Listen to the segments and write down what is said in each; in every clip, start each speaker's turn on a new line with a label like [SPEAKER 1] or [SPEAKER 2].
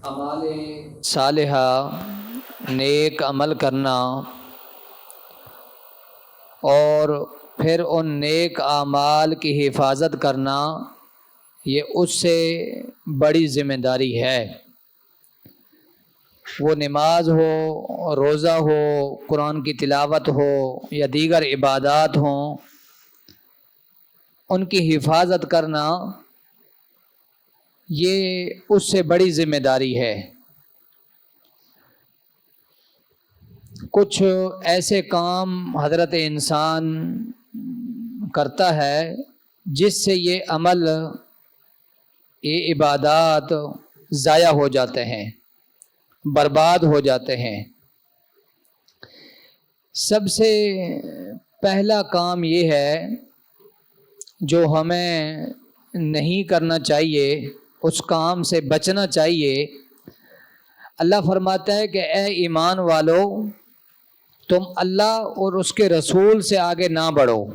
[SPEAKER 1] اعمال صالحہ، نیک عمل کرنا اور پھر ان نیک اعمال کی حفاظت کرنا، یہ اس سے بڑی ذمہ داری ہے۔ وہ نماز ہو، روزہ ہو، قرآن کی تلاوت ہو یا دیگر عبادات ہوں، ان کی حفاظت کرنا یہ اس سے بڑی ذمہ داری ہے۔ کچھ ایسے کام حضرت انسان کرتا ہے جس سے یہ عمل، یہ عبادات ضائع ہو جاتے ہیں، برباد ہو جاتے ہیں۔ سب سے پہلا کام یہ ہے جو ہمیں نہیں کرنا چاہیے، اس کام سے بچنا چاہیے۔ اللہ فرماتا ہے کہ اے ایمان والو، تم اللہ اور اس کے رسول سے آگے نہ بڑھو۔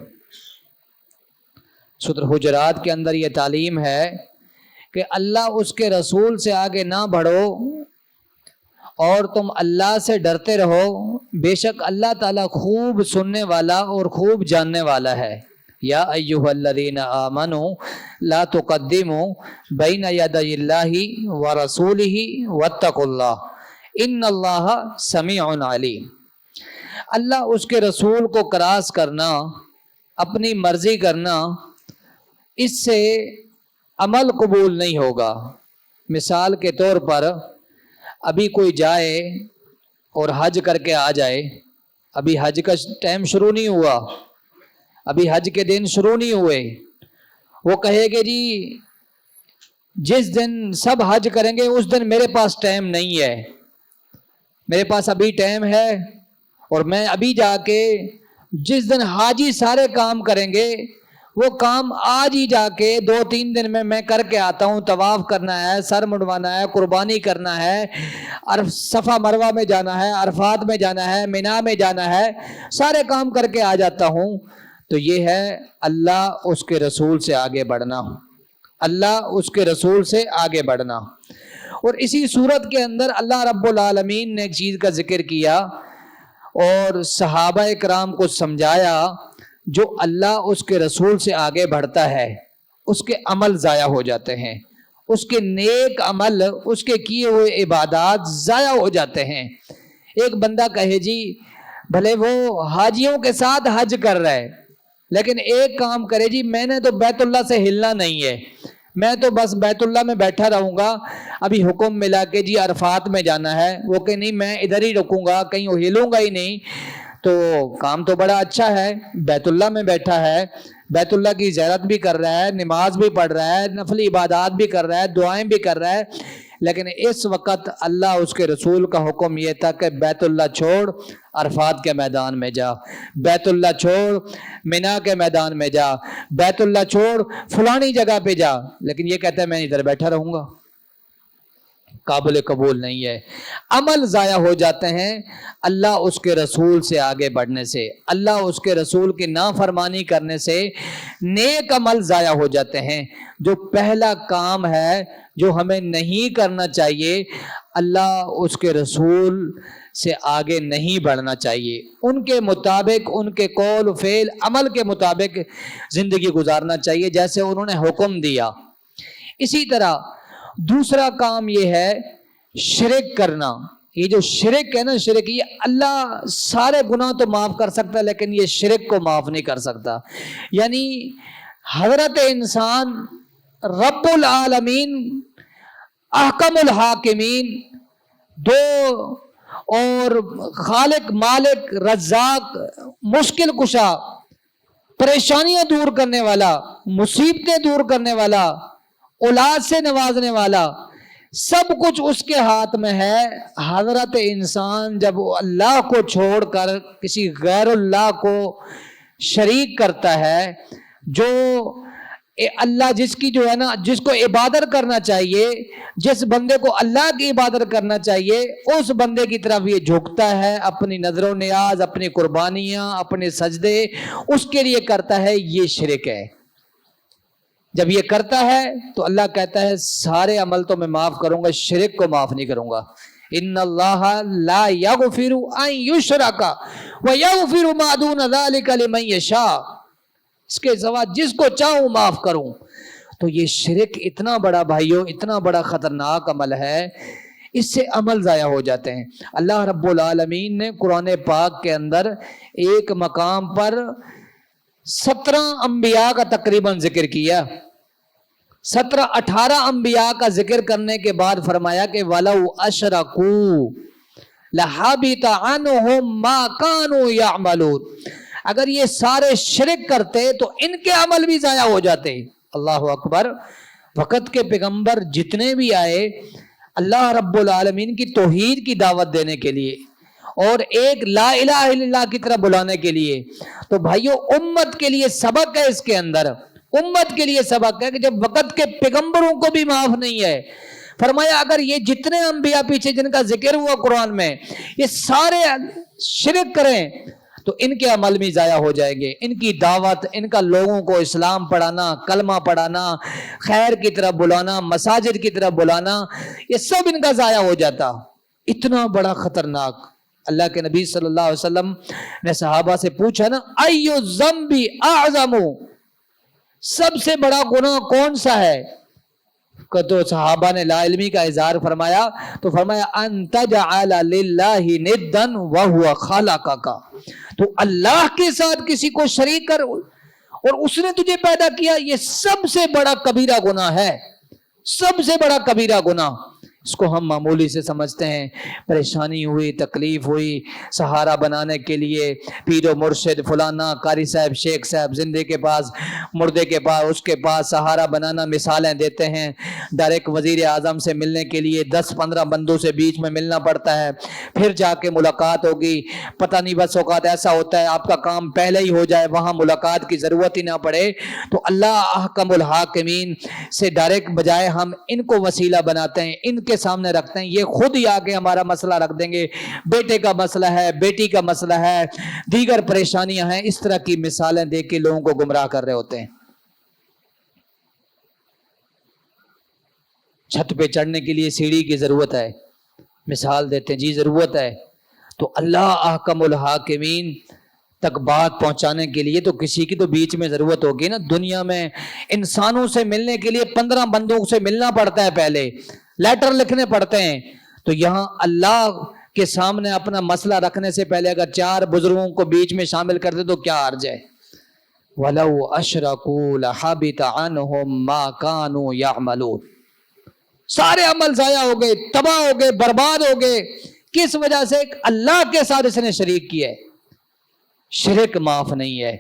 [SPEAKER 1] سورۃ حجرات کے اندر یہ تعلیم ہے کہ اللہ اس کے رسول سے آگے نہ بڑھو اور تم اللہ سے ڈرتے رہو، بے شک اللہ تعالیٰ خوب سننے والا اور خوب جاننے والا ہے۔ یا ایھا الذین آمنوا لا تقدموا بین یدی اللہ ورسولہ واتقوا اللہ ان اللہ سمیع علیم۔ اللہ اس کے رسول کو کراس کرنا، اپنی مرضی کرنا، اس سے عمل قبول نہیں ہوگا۔ مثال کے طور پر ابھی کوئی جائے اور حج کر کے آ جائے، ابھی حج کا ٹائم شروع نہیں ہوا، ابھی حج کے دن شروع نہیں ہوئے، وہ کہے کہ جی جس دن سب حج کریں گے اس دن میرے پاس ٹائم نہیں ہے، میرے پاس ابھی ٹائم ہے اور میں ابھی جا کے جس دن حاجی سارے کام کریں گے وہ کام آج ہی جا کے 2-3 دن میں کر کے آتا ہوں۔ طواف کرنا ہے، سر مڑوانا ہے، قربانی کرنا ہے، صفا مروہ میں جانا ہے، عرفات میں جانا ہے، مینا میں جانا ہے، سارے کام کر کے آ جاتا ہوں۔ تو یہ ہے اللہ اس کے رسول سے آگے بڑھنا، اللہ اس کے رسول سے آگے بڑھنا۔ اور اسی صورت کے اندر اللہ رب العالمین نے ایک چیز کا ذکر کیا اور صحابہ کرام کو سمجھایا، جو اللہ اس کے رسول سے آگے بڑھتا ہے اس کے عمل ضائع ہو جاتے ہیں، اس کے نیک عمل، اس کے کیے ہوئے عبادات ضائع ہو جاتے ہیں۔ ایک بندہ کہے جی بھلے وہ حاجیوں کے ساتھ حج کر رہا ہے لیکن ایک کام کرے جی میں نے تو بیت اللہ سے ہلنا نہیں ہے، میں تو بس بیت اللہ میں بیٹھا رہوں گا، ابھی حکم ملا کہ جی عرفات میں جانا ہے، وہ کہ نہیں میں ادھر ہی رکوں گا، کہیں ہلوں گا ہی نہیں۔ تو کام تو بڑا اچھا ہے، بیت اللہ میں بیٹھا ہے، بیت اللہ کی زیارت بھی کر رہا ہے، نماز بھی پڑھ رہا ہے، نفل عبادات بھی کر رہا ہے، دعائیں بھی کر رہا ہے، لیکن اس وقت اللہ اس کے رسول کا حکم یہ تھا کہ بیت اللہ چھوڑ عرفات کے میدان میں جا، بیت اللہ چھوڑ مینا کے میدان میں جا، بیت اللہ چھوڑ فلانی جگہ پہ جا، لیکن یہ کہتا ہے میں ادھر بیٹھا رہوں گا۔ قابل قبول نہیں ہے۔ عمل ضائع ہو جاتے ہیں اللہ اس کے رسول سے آگے بڑھنے سے، اللہ اس کے رسول کی نافرمانی کرنے سے نیک عمل ضائع ہو جاتے ہیں۔ جو پہلا کام ہے جو ہمیں نہیں کرنا چاہیے، اللہ اس کے رسول سے آگے نہیں بڑھنا چاہیے، ان کے مطابق، ان کے قول و فعل عمل کے مطابق زندگی گزارنا چاہیے جیسے انہوں نے حکم دیا۔ اسی طرح دوسرا کام یہ ہے شرک کرنا۔ یہ جو شرک ہے نا، شرک، یہ اللہ سارے گناہ تو معاف کر سکتا ہے لیکن یہ شرک کو معاف نہیں کر سکتا۔ یعنی حضرت انسان رب العالمین، احکم الحاکمین، دو اور خالق، مالک، رزاق، مشکل کشا، پریشانیاں دور کرنے والا، مصیبتیں دور کرنے والا، اولاد سے نوازنے والا، سب کچھ اس کے ہاتھ میں ہے۔ حضرت انسان جب اللہ کو چھوڑ کر کسی غیر اللہ کو شریک کرتا ہے، جو اللہ جس کی جو ہے نا، جس کو عبادت کرنا چاہیے، جس بندے کو اللہ کی عبادت کرنا چاہیے، اس بندے کی طرف یہ جھکتا ہے، اپنی نظر و نیاز، اپنی قربانیاں، اپنے سجدے اس کے لیے کرتا ہے، یہ شرک ہے۔ جب یہ کرتا ہے تو اللہ کہتا ہے سارے عمل تو میں معاف کروں گا، شرک کو معاف نہیں کروں گا۔ ان اللہ لا یغفر ان یشرک ویغفر ما دون ذلک لمن یشاء، اس کے سوا جس کو چاہوں معاف کروں۔ تو یہ شرک اتنا بڑا بھائیوں، اتنا بڑا خطرناک عمل ہے، اس سے عمل ضائع ہو جاتے ہیں۔ اللہ رب العالمین نے قرآن پاک کے اندر ایک مقام پر 17 انبیاء کا تقریباً ذکر کیا، 17-18 انبیاء کا ذکر کرنے کے بعد فرمایا کہ وَلَوْ أَشْرَكُوا لَحَبِطَ عَنْهُمْ مَا كَانُوا يَعْمَلُونَ، اگر یہ سارے شرک کرتے تو ان کے عمل بھی ضائع ہو جاتے۔ اللہ اکبر۔ وقت کے پیغمبر جتنے بھی آئے اللہ رب العالمین کی توحید کی دعوت دینے کے لیے اور ایک لا الہ الا اللہ کی طرف بلانے کے لیے، تو بھائیوں امت کے لیے سبق ہے، اس کے اندر امت کے لیے سبق ہے کہ جب وقت کے پیغمبروں کو بھی معاف نہیں ہے، فرمایا اگر یہ جتنے انبیاء پیچھے جن کا ذکر ہوا قرآن میں یہ سارے شرک کریں تو ان کے عمل بھی ضائع ہو جائیں گے، ان کی دعوت، ان کا لوگوں کو اسلام پڑھانا، کلمہ پڑھانا، خیر کی طرف بلانا، مساجد کی طرف بلانا، یہ سب ان کا ضائع ہو جاتا۔ اتنا بڑا خطرناک۔ اللہ کے نبی صلی اللہ علیہ وسلم نے صحابہ سے پوچھا نا ایو الذنب اعظم، سب سے بڑا گناہ کون سا ہے؟ تو صحابہ نے لا علمی کا اظہار فرمایا، تو فرمایا ان تجعل للہ ندا وہو خلقک، تو اللہ کے ساتھ کسی کو شریک کر اور اس نے تجھے پیدا کیا، یہ سب سے بڑا کبیرہ گناہ ہے، سب سے بڑا کبیرہ گناہ۔ اس کو ہم معمولی سے سمجھتے ہیں، پریشانی ہوئی، تکلیف ہوئی، سہارا بنانے کے لیے پیر و مرشد فلانا قاری صاحب، شیخ صاحب زندے کے پاس، مردے کے پاس، اس کے پاس سہارا بنانا، مثالیں دیتے ہیں۔ ڈائریکٹ وزیر اعظم سے ملنے کے لیے 10-15 بندوں سے بیچ میں ملنا پڑتا ہے، پھر جا کے ملاقات ہوگی، پتہ نہیں بس اوقات ایسا ہوتا ہے آپ کا کام پہلے ہی ہو جائے، وہاں ملاقات کی ضرورت ہی نہ پڑے۔ تو اللہ احکم الحاکمین سے ڈائریکٹ بجائے ہم ان کو وسیلہ بناتے ہیں، ان کے سامنے رکھتے ہیں، یہ خود ہی آگے ہمارا مسئلہ رکھ دیں گے، بیٹے کا مسئلہ ہے، بیٹی کا مسئلہ ہے، دیگر پریشانیاں ہیں، اس طرح کی مثالیں دے کے لوگوں کو گمراہ کر رہے ہوتے ہیں۔ چھت پہ چڑھنے کے لیے سیڑھی کی ضرورت ہے، مثال دیتے ہیں جی ضرورت ہے، تو اللہ احکم الحاکمین تک بات پہنچانے کے لیے تو کسی کی تو بیچ میں ضرورت ہوگی نا۔ دنیا میں انسانوں سے ملنے کے لیے 15 بندوں سے ملنا پڑتا ہے، پہلے لیٹر لکھنے پڑتے ہیں، تو یہاں اللہ کے سامنے اپنا مسئلہ رکھنے سے پہلے اگر 4 بزرگوں کو بیچ میں شامل کر دے تو کیا حرج ہے؟ وَلَوْ أَشْرَكُوا لَحَبِطَ عَنْهُمْ مَا كَانُوا يَعْمَلُونَ، سارے عمل ضائع ہو گئے، تباہ ہو گئے، برباد ہو گئے۔ کس وجہ سے؟ اللہ کے ساتھ اس نے شریک کیا ہے۔ شرک معاف نہیں ہے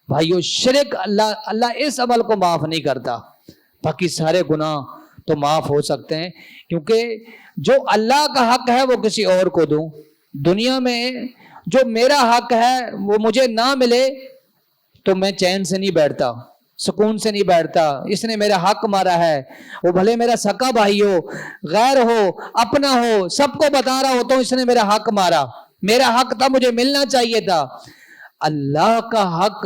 [SPEAKER 1] بھائیو، شرک اللہ اس عمل کو معاف نہیں کرتا، باقی سارے گناہ تو معاف ہو سکتے ہیں، کیونکہ جو اللہ کا حق ہے وہ کسی اور کو دوں۔ دنیا میں جو میرا حق ہے وہ مجھے نہ ملے تو میں چین سے نہیں بیٹھتا، سکون سے نہیں بیٹھتا۔ اس نے میرا حق مارا ہے، وہ بھلے میرا سکا بھائی ہو، غیر ہو، اپنا ہو، سب کو بتا رہا ہو تو اس نے میرا حق مارا، میرا حق تھا، مجھے ملنا چاہیے تھا۔ اللہ کا حق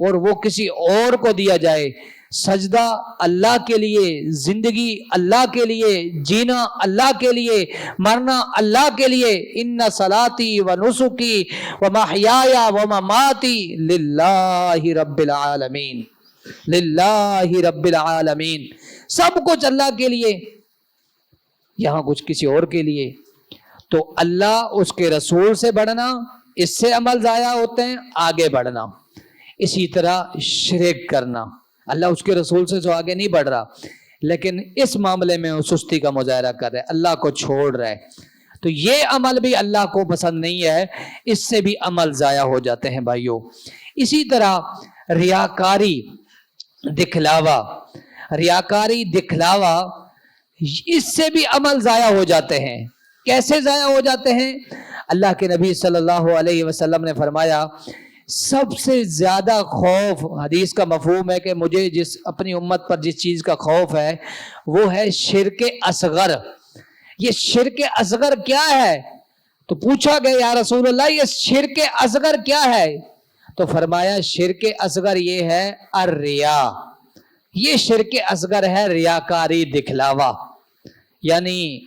[SPEAKER 1] اور وہ کسی اور کو دیا جائے، سجدہ اللہ کے لیے، زندگی اللہ کے لیے، جینا اللہ کے لیے، مرنا اللہ کے لیے۔ ان صلاتی و نسکی و محیایا و مماتی للہ رب العالمین، للہ رب العالمین، سب کچھ اللہ کے لیے، یہاں کچھ کسی اور کے لیے۔ تو اللہ اس کے رسول سے بڑھنا، اس سے عمل ضائع ہوتے ہیں، آگے بڑھنا۔ اسی طرح شرک کرنا، اللہ اس کے رسول سے تو آگے نہیں بڑھ رہا، لیکن اس معاملے میں وہ سستی کا مظاہرہ کر رہے، اللہ کو چھوڑ رہے، تو یہ عمل بھی اللہ کو پسند نہیں ہے، اس سے بھی عمل ضائع ہو جاتے ہیں بھائیوں۔ اسی طرح ریاکاری، دکھلاوا، ریاکاری دکھلاوا، اس سے بھی عمل ضائع ہو جاتے ہیں۔ کیسے ضائع ہو جاتے ہیں؟ اللہ کے نبی صلی اللہ علیہ وسلم نے فرمایا سب سے زیادہ خوف، حدیث کا مفہوم ہے کہ مجھے اپنی امت پر جس چیز کا خوف ہے وہ ہے شرک اصغر۔ یہ شرک اصغر کیا ہے؟ تو پوچھا گیا یا رسول اللہ یہ شرک اصغر کیا ہے؟ تو فرمایا شرک اصغر یہ ہے الریا، یہ شرک اصغر ہے، ریاکاری، دکھلاوا، یعنی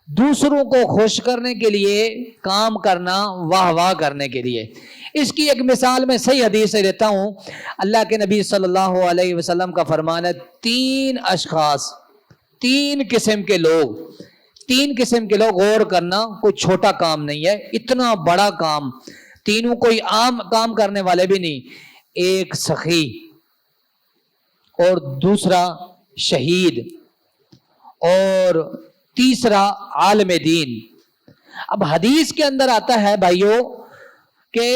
[SPEAKER 1] دوسروں کو خوش کرنے کے لیے کام کرنا، واہ واہ کرنے کے لیے۔ اس کی ایک مثال میں صحیح حدیث سے دیتا ہوں۔ اللہ کے نبی صلی اللہ علیہ وسلم کا فرمان ہے، تین اشخاص، تین قسم کے لوگ، تین قسم کے لوگ، غور کرنا، کوئی چھوٹا کام نہیں ہے، اتنا بڑا کام، تینوں کوئی عام کام کرنے والے بھی نہیں۔ ایک سخی، اور دوسرا شہید، اور تیسرا عالم دین۔ اب حدیث کے اندر آتا ہے بھائیوں کہ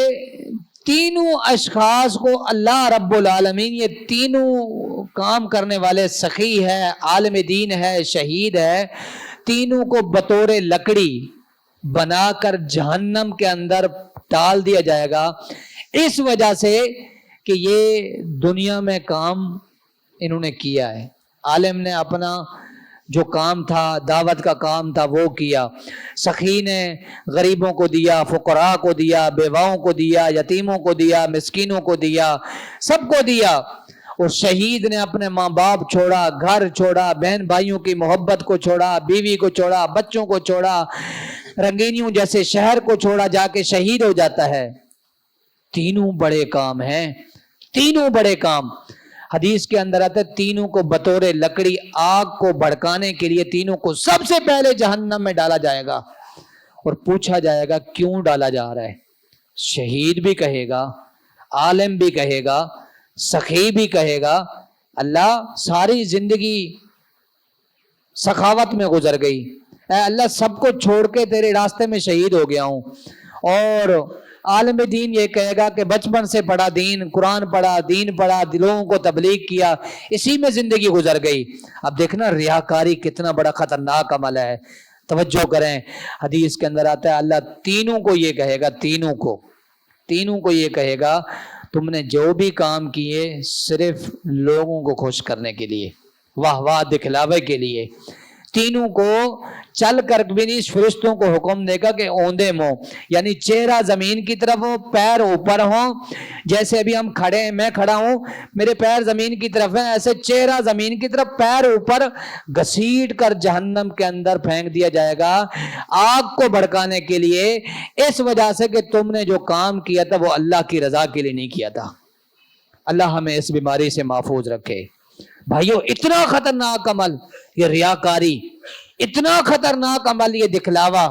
[SPEAKER 1] تینوں اشخاص کو اللہ رب العالمین، یہ تینوں کام کرنے والے، سخی ہے، عالم دین ہے، شہید ہے، تینوں کو بطور لکڑی بنا کر جہنم کے اندر ڈال دیا جائے گا، اس وجہ سے کہ یہ دنیا میں کام انہوں نے کیا ہے۔ عالم نے اپنا جو کام تھا، دعوت کا کام تھا، وہ کیا، سخی نے غریبوں کو دیا، فقراء کو دیا، بیواؤں کو دیا، یتیموں کو دیا، مسکینوں کو دیا، سب کو دیا، اور شہید نے اپنے ماں باپ چھوڑا، گھر چھوڑا، بہن بھائیوں کی محبت کو چھوڑا، بیوی کو چھوڑا، بچوں کو چھوڑا، رنگینیوں جیسے شہر کو چھوڑا، جا کے شہید ہو جاتا ہے۔ تینوں بڑے کام ہیں، تینوں بڑے کام۔ حدیث کے اندر آتا ہے تینوں کو بطور لکڑی آگ کو بھڑکانے کے لیے تینوں کو سب سے پہلے جہنم میں ڈالا جائے گا، اور پوچھا جائے گا کیوں ڈالا جا رہا ہے۔ شہید بھی کہے گا، عالم بھی کہے گا، سخی بھی کہے گا، اللہ ساری زندگی سخاوت میں گزر گئی، اے اللہ سب کو چھوڑ کے تیرے راستے میں شہید ہو گیا ہوں۔ اور عالم دین یہ کہے گا کہ بچپن سے پڑھا دین، قرآن پڑھا، دین پڑھا، دلوں کو تبلیغ کیا، اسی میں زندگی گزر گئی۔ اب دیکھنا ریاکاری کتنا بڑا خطرناک عمل ہے، توجہ کریں۔ حدیث کے اندر آتا ہے اللہ تینوں کو یہ کہے گا، تینوں کو یہ کہے گا تم نے جو بھی کام کیے صرف لوگوں کو خوش کرنے کے لیے، واہ واہ دکھلاوے کے لیے، تینوں کو چل کر بھی نہیں، فرشتوں کو حکم دے گا کہ اوندے منہ، یعنی چہرہ زمین کی طرف ہو، پیر اوپر ہوں، جیسے ابھی ہم کھڑے ہیں، میں کھڑا ہوں، میرے پیر زمین کی طرف ہیں، ایسے چہرہ زمین کی طرف، پیر اوپر، گھسیٹ کر جہنم کے اندر پھینک دیا جائے گا آگ کو بھڑکانے کے لیے، اس وجہ سے کہ تم نے جو کام کیا تھا وہ اللہ کی رضا کے لیے نہیں کیا تھا۔ اللہ ہمیں اس بیماری سے محفوظ رکھے۔ بھائیو اتنا خطرناک عمل یہ ریاکاری، اتنا خطرناک عمل یہ دکھلاوا۔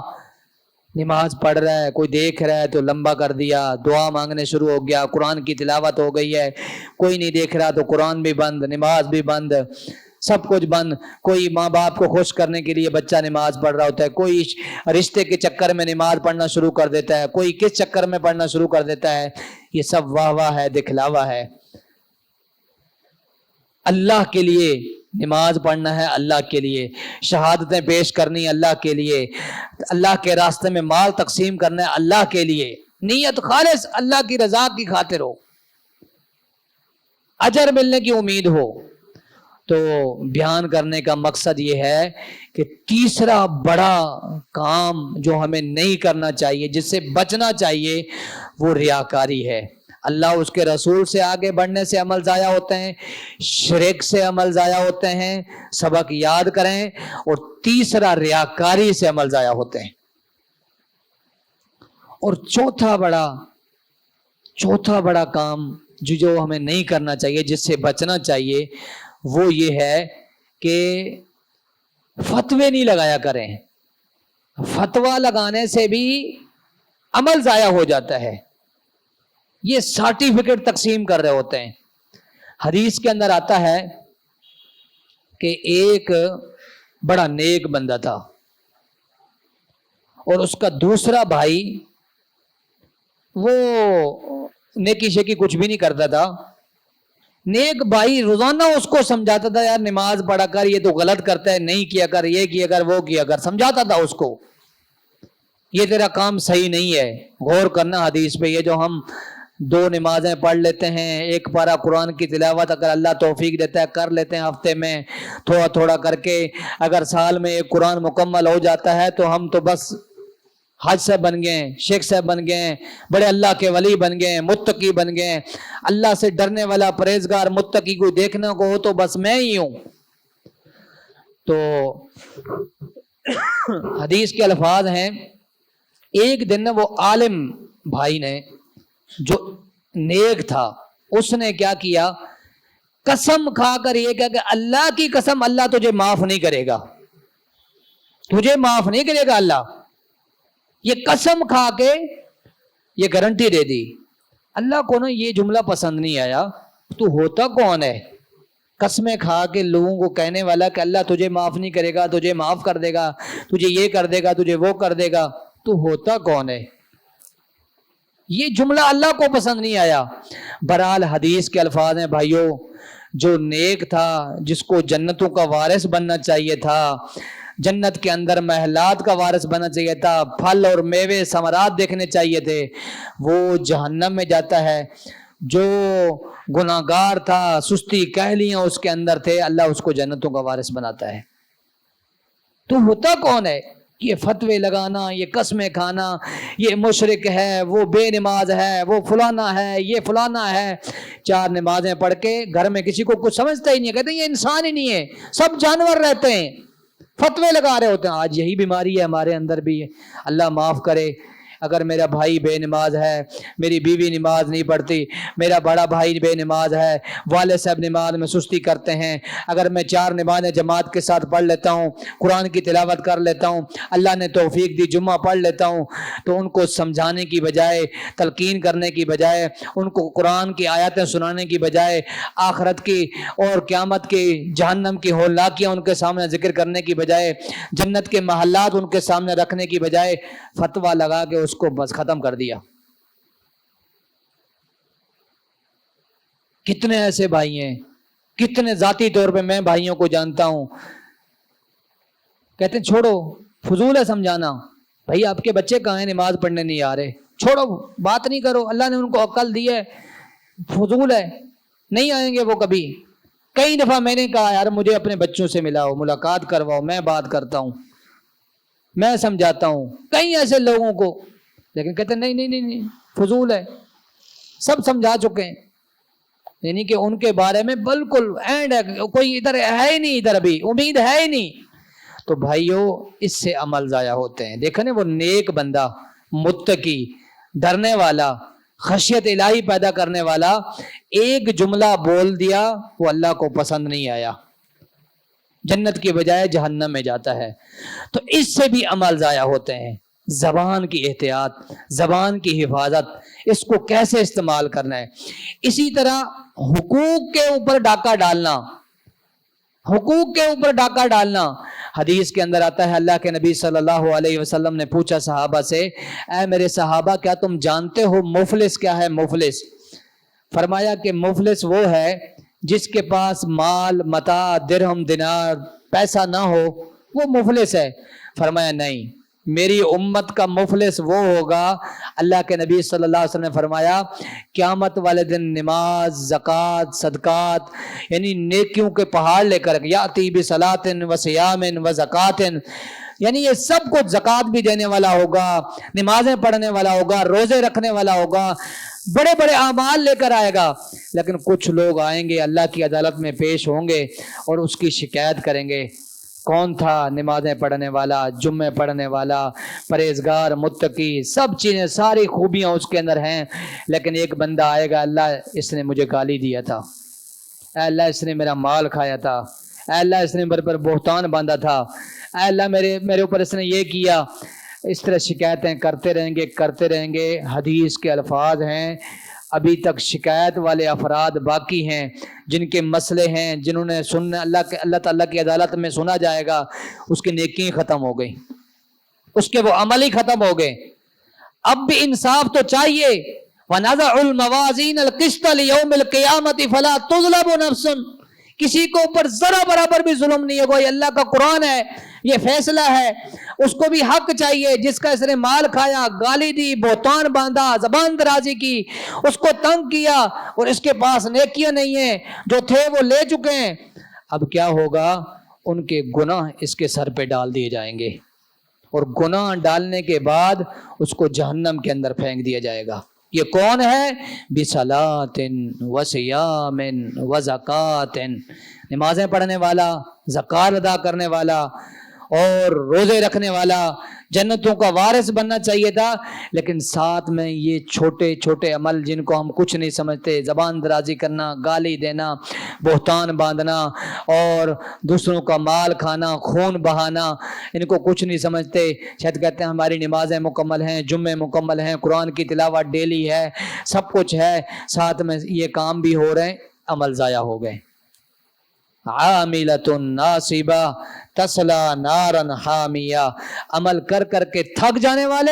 [SPEAKER 1] نماز پڑھ رہا ہے، کوئی دیکھ رہا ہے تو لمبا کر دیا، دعا مانگنے شروع ہو گیا، قرآن کی تلاوت ہو گئی ہے، کوئی نہیں دیکھ رہا تو قرآن بھی بند، نماز بھی بند، سب کچھ بند۔ کوئی ماں باپ کو خوش کرنے کے لیے بچہ نماز پڑھ رہا ہوتا ہے، کوئی رشتے کے چکر میں نماز پڑھنا شروع کر دیتا ہے، کوئی کس چکر میں پڑھنا شروع کر دیتا ہے۔ یہ سب واہ واہ ہے، دکھلاوا ہے۔ اللہ کے لیے نماز پڑھنا ہے، اللہ کے لیے شہادتیں پیش کرنی اللہ کے لیے، اللہ کے راستے میں مال تقسیم کرنا ہے اللہ کے لیے، نیت خالص اللہ کی رضا کی خاطر ہو، اجر ملنے کی امید ہو۔ تو بیان کرنے کا مقصد یہ ہے کہ تیسرا بڑا کام جو ہمیں نہیں کرنا چاہیے، جس سے بچنا چاہیے، وہ ریاکاری ہے۔ اللہ اس کے رسول سے آگے بڑھنے سے عمل ضائع ہوتے ہیں، شرک سے عمل ضائع ہوتے ہیں، سبق یاد کریں، اور تیسرا ریاکاری سے عمل ضائع ہوتے ہیں۔ اور چوتھا بڑا کام جو ہمیں نہیں کرنا چاہیے، جس سے بچنا چاہیے، وہ یہ ہے کہ فتوے نہیں لگایا کریں۔ فتویٰ لگانے سے بھی عمل ضائع ہو جاتا ہے، یہ سرٹیفکیٹ تقسیم کر رہے ہوتے ہیں۔ حدیث کے اندر آتا ہے کہ ایک بڑا نیک بندہ تھا، اور اس کا دوسرا بھائی وہ نیکی شیکی کچھ بھی نہیں کرتا تھا۔ نیک بھائی روزانہ اس کو سمجھاتا تھا، یار نماز پڑھا کر، یہ تو غلط کرتا ہے، نہیں کیا کر، یہ کیا کر، وہ کیا کر، سمجھاتا تھا اس کو، یہ تیرا کام صحیح نہیں ہے۔ غور کرنا حدیث پہ، یہ جو ہم 2 نمازیں پڑھ لیتے ہیں، ایک پارہ قرآن کی تلاوت اگر اللہ توفیق دیتا ہے کر لیتے ہیں ہفتے میں تھوڑا تھوڑا کر کے، اگر سال میں ایک قرآن مکمل ہو جاتا ہے تو ہم تو بس حاج صاحب بن گئے ہیں، شیخ صاحب بن گئے ہیں، بڑے اللہ کے ولی بن گئے ہیں، متقی بن گئے ہیں، اللہ سے ڈرنے والا پرہیزگار متقی کو دیکھنے کو ہو تو بس میں ہی ہوں۔ تو حدیث کے الفاظ ہیں، ایک دن وہ عالم بھائی نے جو نیک تھا، اس نے کیا کیا، قسم کھا کر یہ کہا کہ اللہ کی قسم اللہ تجھے معاف نہیں کرے گا، تجھے معاف نہیں کرے گا اللہ، یہ قسم کھا کے یہ گارنٹی دے دی۔ اللہ کو نا یہ جملہ پسند نہیں آیا، تو ہوتا کون ہے قسمیں کھا کے لوگوں کو کہنے والا کہ اللہ تجھے معاف نہیں کرے گا، تجھے معاف کر دے گا، تجھے یہ کر دے گا، تجھے وہ کر دے گا، تو ہوتا کون ہے؟ یہ جملہ اللہ کو پسند نہیں آیا۔ بہرحال حدیث کے الفاظ ہیں بھائیوں، جو نیک تھا، جس کو جنتوں کا وارث بننا چاہیے تھا، جنت کے اندر محلات کا وارث بننا چاہیے تھا، پھل اور میوے ثمرات دیکھنے چاہیے تھے، وہ جہنم میں جاتا ہے۔ جو گناہگار تھا، سستی کہلیاں اس کے اندر تھے، اللہ اس کو جنتوں کا وارث بناتا ہے۔ تو ہوتا کون ہے؟ یہ فتوے لگانا، یہ قسمیں کھانا، یہ مشرک ہے، وہ بے نماز ہے، وہ فلانا ہے، یہ فلانا ہے، 4 نمازیں پڑھ کے گھر میں کسی کو کچھ سمجھتا ہی نہیں ہے، کہتے ہیں یہ انسان ہی نہیں ہے، سب جانور رہتے ہیں، فتوے لگا رہے ہوتے ہیں۔ آج یہی بیماری ہے ہمارے اندر بھی ہے۔ اللہ معاف کرے، اگر میرا بھائی بے نماز ہے، میری بیوی نماز نہیں پڑھتی، میرا بڑا بھائی بے نماز ہے، والد صاحب نماز میں سستی کرتے ہیں، اگر میں 4 نمازیں جماعت کے ساتھ پڑھ لیتا ہوں، قرآن کی تلاوت کر لیتا ہوں، اللہ نے توفیق دی جمعہ پڑھ لیتا ہوں، تو ان کو سمجھانے کی بجائے، تلقین کرنے کی بجائے، ان کو قرآن کی آیاتیں سنانے کی بجائے، آخرت کی اور قیامت کی، جہنم کی ہولناکیاں ان کے سامنے ذکر کرنے کی بجائے، جنت کے محلات ان کے سامنے رکھنے کی بجائے، فتویٰ لگا کے اس کو بس ختم کر دیا۔ کتنے ایسے بھائی ہیں، کتنے ذاتی طور پہ میں بھائیوں کو جانتا ہوں، کہتے ہیں چھوڑو، فضول ہے سمجھانا، بھائی آپ کے بچے کہاں ہیں، نماز پڑھنے نہیں آ رہے، چھوڑو، بات نہیں کرو، اللہ نے ان کو عقل دی ہے، فضول ہے، نہیں آئیں گے وہ کبھی۔ کئی دفعہ میں نے کہا یار مجھے اپنے بچوں سے ملاؤ، ملاقات کرواؤ، میں بات کرتا ہوں، میں سمجھاتا ہوں کئی ایسے لوگوں کو، لیکن کہتے ہیں نہیں نہیں نہیں نہیں، فضول ہے، سب سمجھا چکے ہیں، یعنی کہ ان کے بارے میں بالکل اینڈ ہے، کوئی ادھر ہے ہی نہیں، ادھر ابھی امید ہے ہی نہیں۔ تو بھائیوں اس سے عمل ضائع ہوتے ہیں۔ دیکھا نا وہ نیک بندہ، متقی، ڈرنے والا، خشیت الہی پیدا کرنے والا، ایک جملہ بول دیا، وہ اللہ کو پسند نہیں آیا، جنت کی بجائے جہنم میں جاتا ہے۔ تو اس سے بھی عمل ضائع ہوتے ہیں۔ زبان کی احتیاط، زبان کی حفاظت، اس کو کیسے استعمال کرنا ہے۔ اسی طرح حقوق کے اوپر ڈاکہ ڈالنا، حقوق کے اوپر ڈاکہ ڈالنا، حدیث کے اندر آتا ہے اللہ کے نبی صلی اللہ علیہ وسلم نے پوچھا صحابہ سے، اے میرے صحابہ کیا تم جانتے ہو مفلس کیا ہے؟ مفلس، فرمایا کہ مفلس وہ ہے جس کے پاس مال، متاع، درہم، دینار، پیسہ نہ ہو، وہ مفلس ہے۔ فرمایا نہیں، میری امت کا مفلس وہ ہوگا، اللہ کے نبی صلی اللہ علیہ وسلم نے فرمایا قیامت والے دن نماز، زکوٰۃ، صدقات، یعنی نیکیوں کے پہاڑ لے کر، یاتی بصلاۃ و صیام و زکوٰۃ، یعنی یہ سب کچھ، زکوٰۃ بھی دینے والا ہوگا، نمازیں پڑھنے والا ہوگا، روزے رکھنے والا ہوگا، بڑے بڑے اعمال لے کر آئے گا، لیکن کچھ لوگ آئیں گے اللہ کی عدالت میں پیش ہوں گے اور اس کی شکایت کریں گے، کون تھا نمازیں پڑھنے والا، جمعے پڑھنے والا، پرہیزگار، متقی، سب چیزیں، ساری خوبیاں اس کے اندر ہیں، لیکن ایک بندہ آئے گا، اللہ اس نے مجھے گالی دیا تھا، اے اللہ اس نے میرا مال کھایا تھا، اے اللہ اس نے میرے پر بہتان باندھا تھا، اے اللہ میرے اوپر اس نے یہ کیا۔ اس طرح شکایتیں کرتے رہیں گے۔ حدیث کے الفاظ ہیں، ابھی تک شکایت والے افراد باقی ہیں، جن کے مسئلے ہیں، جنہوں نے سننا، اللہ تعالیٰ کی عدالت میں سنا جائے گا، اس کی نیکی ختم ہو گئی، اس کے وہ عمل ہی ختم ہو گئے۔ اب بھی انصاف تو چاہیے، وَنَضَعُ الْمَوَازِينَ الْقِسْطَ لِيَوْمِ الْقِيَامَةِ فَلَا تُظْلَمُ نَفْسٌ، کسی کو اوپر ذرا برابر بھی ظلم نہیں ہوگا، یہ اللہ کا قرآن ہے، یہ فیصلہ ہے، اس کو بھی حق چاہیے، جس کا اس نے مال کھایا، گالی دی، بہتان باندھا، زبان درازی کی، اس کو تنگ کیا، اور اس کے پاس نیکیاں نہیں ہیں، جو تھے وہ لے چکے ہیں، اب کیا ہوگا؟ ان کے گناہ اس کے سر پہ ڈال دیے جائیں گے، اور گناہ ڈالنے کے بعد اس کو جہنم کے اندر پھینک دیا جائے گا۔ یہ کون ہے؟ بصلاۃ وصیام وزکات، نمازیں پڑھنے والا، زکات ادا کرنے والا اور روزے رکھنے والا، جنتوں کا وارث بننا چاہیے تھا، لیکن ساتھ میں یہ چھوٹے چھوٹے عمل جن کو ہم کچھ نہیں سمجھتے، زبان درازی کرنا، گالی دینا، بہتان باندھنا اور دوسروں کا مال کھانا، خون بہانا، ان کو کچھ نہیں سمجھتے۔ شاید کہتے ہیں ہماری نمازیں مکمل ہیں، جمعے مکمل ہیں، قرآن کی تلاوت ڈیلی ہے، سب کچھ ہے، ساتھ میں یہ کام بھی ہو رہے ہیں، عمل ضائع ہو گئے۔ عاملۃ ناصبہ تصلی نارا حامیہ، عمل کر کر کے تھک جانے والے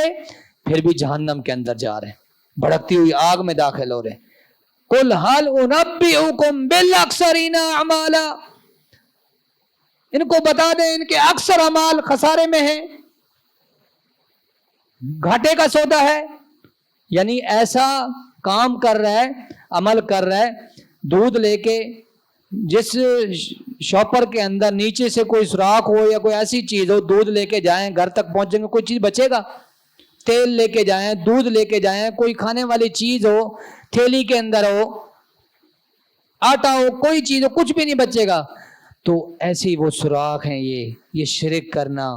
[SPEAKER 1] پھر بھی جہنم کے اندر جا رہے ہیں، بھڑکتی ہوئی آگ میں داخل ہو رہے ہیں۔ قل هل انبئکم بالاخسرین اعمالا، ان کو بتا دیں ان کے اکثر اعمال خسارے میں ہیں، گھاٹے کا سودا ہے۔ یعنی ایسا کام کر رہا ہے، عمل کر رہا ہے، دودھ لے کے جس شاپر کے اندر نیچے سے کوئی سوراخ ہو یا کوئی ایسی چیز ہو، دودھ لے کے جائیں، گھر تک پہنچیں گے کوئی چیز بچے گا؟ تیل لے کے جائیں، دودھ لے کے جائیں، کوئی کھانے والی چیز ہو، تھیلی کے اندر ہو، آٹا ہو، کوئی چیز ہو، کچھ بھی نہیں بچے گا۔ تو ایسی وہ سوراخ ہیں، یہ شرک کرنا،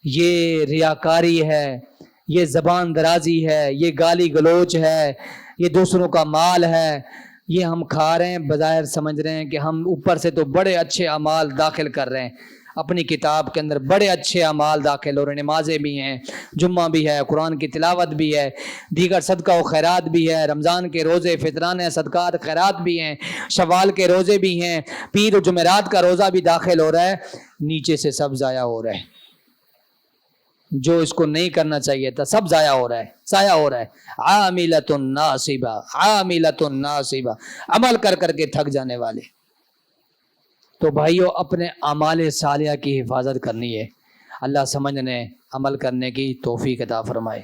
[SPEAKER 1] یہ ریاکاری ہے، یہ زبان درازی ہے، یہ گالی گلوچ ہے، یہ دوسروں کا مال ہے، یہ ہم کھا رہے ہیں، بظاہر سمجھ رہے ہیں کہ ہم اوپر سے تو بڑے اچھے اعمال داخل کر رہے ہیں، اپنی کتاب کے اندر بڑے اچھے اعمال داخل ہو رہے ہیں، نمازیں بھی ہیں، جمعہ بھی ہے، قرآن کی تلاوت بھی ہے، دیگر صدقہ و خیرات بھی ہے، رمضان کے روزے، فطرانہ صدقات خیرات بھی ہیں، شوال کے روزے بھی ہیں، پیر و جمعرات کا روزہ بھی داخل ہو رہا ہے، نیچے سے سب ضائع ہو رہا ہے۔ جو اس کو نہیں کرنا چاہیے تھا سب ضائع ہو رہا ہے، ضائع ہو رہا ہے۔ عاملۃ ناصبہ، عاملۃ ناصبہ، عمل کر کر کے تھک جانے والے۔ تو بھائیو اپنے اعمال صالحہ کی حفاظت کرنی ہے، اللہ سمجھنے عمل کرنے کی توفیق عطا فرمائے۔